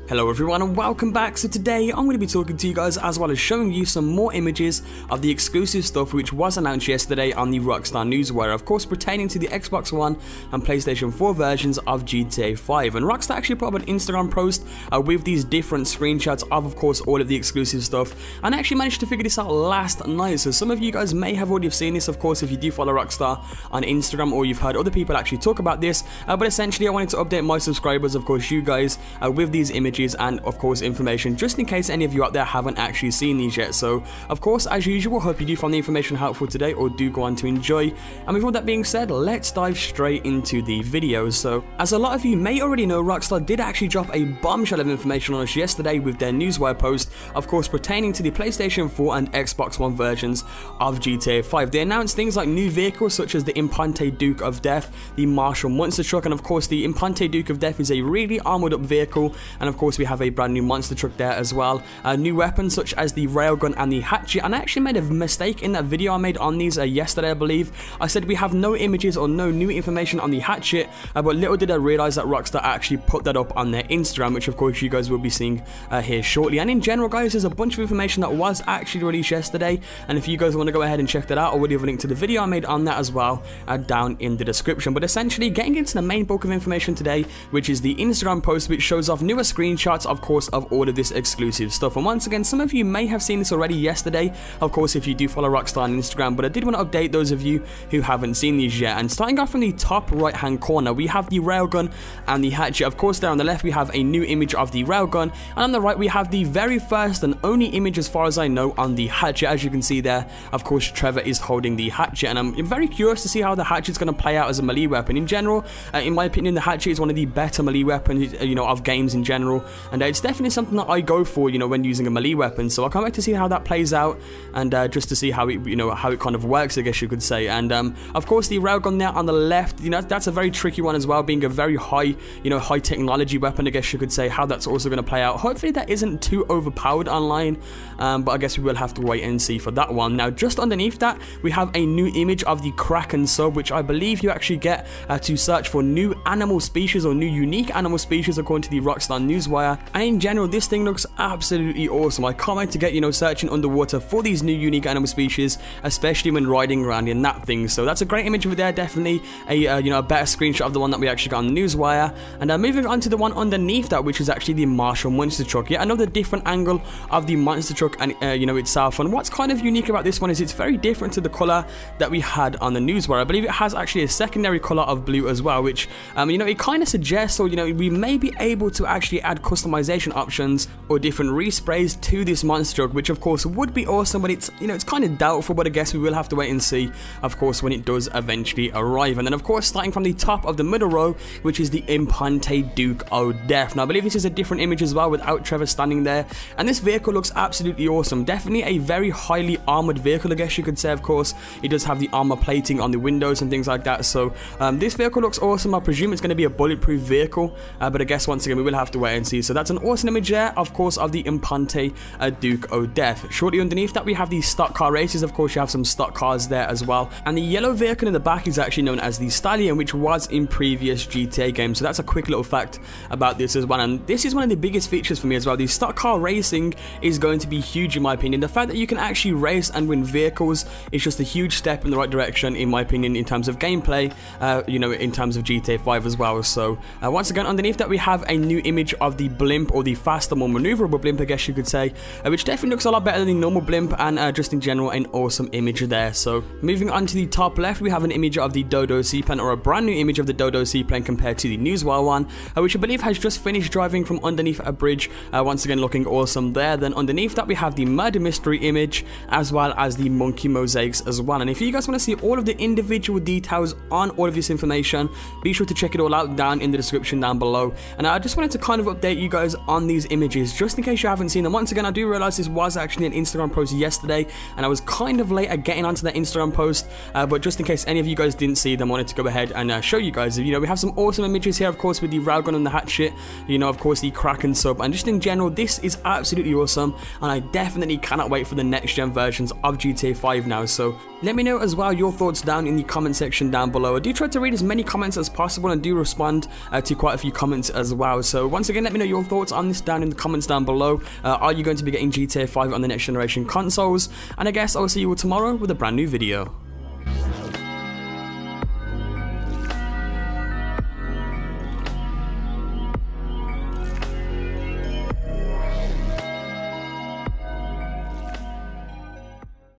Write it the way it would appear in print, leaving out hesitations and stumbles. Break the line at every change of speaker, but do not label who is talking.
Hello everyone and welcome back. So today I'm going to be talking to you guys as well as showing you some more images of the exclusive stuff which was announced yesterday on the Rockstar Newswire, of course pertaining to the Xbox One and PlayStation 4 versions of GTA 5. And Rockstar actually put up an Instagram post with these different screenshots of course all of the exclusive stuff, and I actually managed to figure this out last night. So some of you guys may have already seen this, of course, if you do follow Rockstar on Instagram, or you've heard other people actually talk about this, but essentially I wanted to update my subscribers, of course you guys, with these images and of course information, just in case any of you out there haven't actually seen these yet. So of course, as usual, hope you do find the information helpful today or do go on to enjoy. And with all that being said, let's dive straight into the videos. So as a lot of you may already know, Rockstar did actually drop a bombshell of information on us yesterday with their Newswire post, of course pertaining to the PlayStation 4 and Xbox One versions of GTA 5. They announced things like new vehicles such as the Imponte Duke of Death, the Marshall Monster Truck, and of course the Imponte Duke of Death is a really armored up vehicle, and of course we have a brand new monster truck there as well. New weapons such as the Railgun and the Hatchet, and I actually made a mistake in that video I made on these yesterday, I believe. I said we have no images or no new information on the Hatchet, but little did I realize that Rockstar actually put that up on their Instagram, which of course you guys will be seeing here shortly. And in general guys, there's a bunch of information that was actually released yesterday, and if you guys want to go ahead and check that out, I will leave a link to the video I made on that as well down in the description. But essentially getting into the main bulk of information today, which is the Instagram post which shows off newer screenshots of course of all of this exclusive stuff. And once again, some of you may have seen this already yesterday, of course if you do follow Rockstar on Instagram, but I did want to update those of you who haven't seen these yet. And starting off from the top right hand corner, we have the Railgun and the Hatchet. Of course there on the left we have a new image of the Railgun, and on the right we have the very first and only image as far as I know on the Hatchet. As you can see there, of course Trevor is holding the Hatchet, and I'm very curious to see how the Hatchet is going to play out as a melee weapon. In general, in my opinion, the Hatchet is one of the better melee weapons of games in general, and it's definitely something that I go for when using a melee weapon. So I can't wait to see how that plays out, and just to see how it how it kind of works, I guess you could say. And of course the Railgun there on the left, that's a very tricky one as well, being a very high high technology weapon, I guess you could say. How that's also going to play out, hopefully that isn't too overpowered online, but I guess we will have to wait and see for that one. Now just underneath that we have a new image of the Kraken Sub, which I believe you actually get to search for new animal species or new unique animal species according to the Rockstar Newswire. And in general this thing looks absolutely awesome. I can't wait to get searching underwater for these new unique animal species, especially when riding around in that thing. So that's a great image over there, definitely a a better screenshot of the one that we actually got on the Newswire. And moving on to the one underneath that, which is actually the Marshall Monster Truck. Yet another different angle of the monster truck and itself. And what's kind of unique about this one is it's very different to the color that we had on the Newswire. I believe it has actually a secondary color of blue as well, which it kind of suggests, or we may be able to actually add customization options or different resprays to this monster truck, which of course would be awesome, but it's it's kind of doubtful. But I guess we will have to wait and see, of course, when it does eventually arrive. And then of course starting from the top of the middle row, which is the Imponte Duke of Death. Now I believe this is a different image as well without Trevor standing there, and this vehicle looks absolutely awesome. Definitely a very highly armored vehicle, I guess you could say. Of course it does have the armor plating on the windows and things like that, so this vehicle looks awesome. I presume it's going to be a bulletproof vehicle, but I guess once again we will have to wait and see. So that's an awesome image there, of course, of the Imponte Duke of Death. Shortly underneath that we have the stock car races. Of course you have some stock cars there as well, and the yellow vehicle in the back is actually known as the Stallion, which was in previous GTA games. So that's a quick little fact about this as well, and this is one of the biggest features for me as well. The stock car racing is going to be huge in my opinion. The fact that you can actually race and win vehicles is just a huge step in the right direction in my opinion in terms of gameplay, in terms of GTA 5 as well. So once again underneath that we have a new image of the blimp, or the faster, more maneuverable blimp, I guess you could say, which definitely looks a lot better than the normal blimp, and just in general an awesome image there. So moving on to the top left we have an image of the Dodo Seaplane, or a brand new image of the Dodo Seaplane compared to the Newswire one, which I believe has just finished driving from underneath a bridge, once again looking awesome there. Then underneath that we have the Murder Mystery image, as well as the Monkey Mosaics as well. And if you guys want to see all of the individual details on all of this information, be sure to check it all out down in the description down below. And I just wanted to kind of update you guys on these images just in case you haven't seen them. Once again, I do realize this was actually an Instagram post yesterday, and I was kind of late at getting onto that Instagram post, but just in case any of you guys didn't see them, I wanted to go ahead and show you guys. We have some awesome images here, of course, with the Railgun and the Hatchet, of course the Kraken Sub, and just in general this is absolutely awesome, and I definitely cannot wait for the next gen version versions of GTA 5 now. So let me know as well your thoughts down in the comment section down below. I do try to read as many comments as possible and do respond to quite a few comments as well. So once again, let me know your thoughts on this down in the comments down below. Are you going to be getting GTA 5 on the next generation consoles? And I guess I'll see you all tomorrow with a brand new video.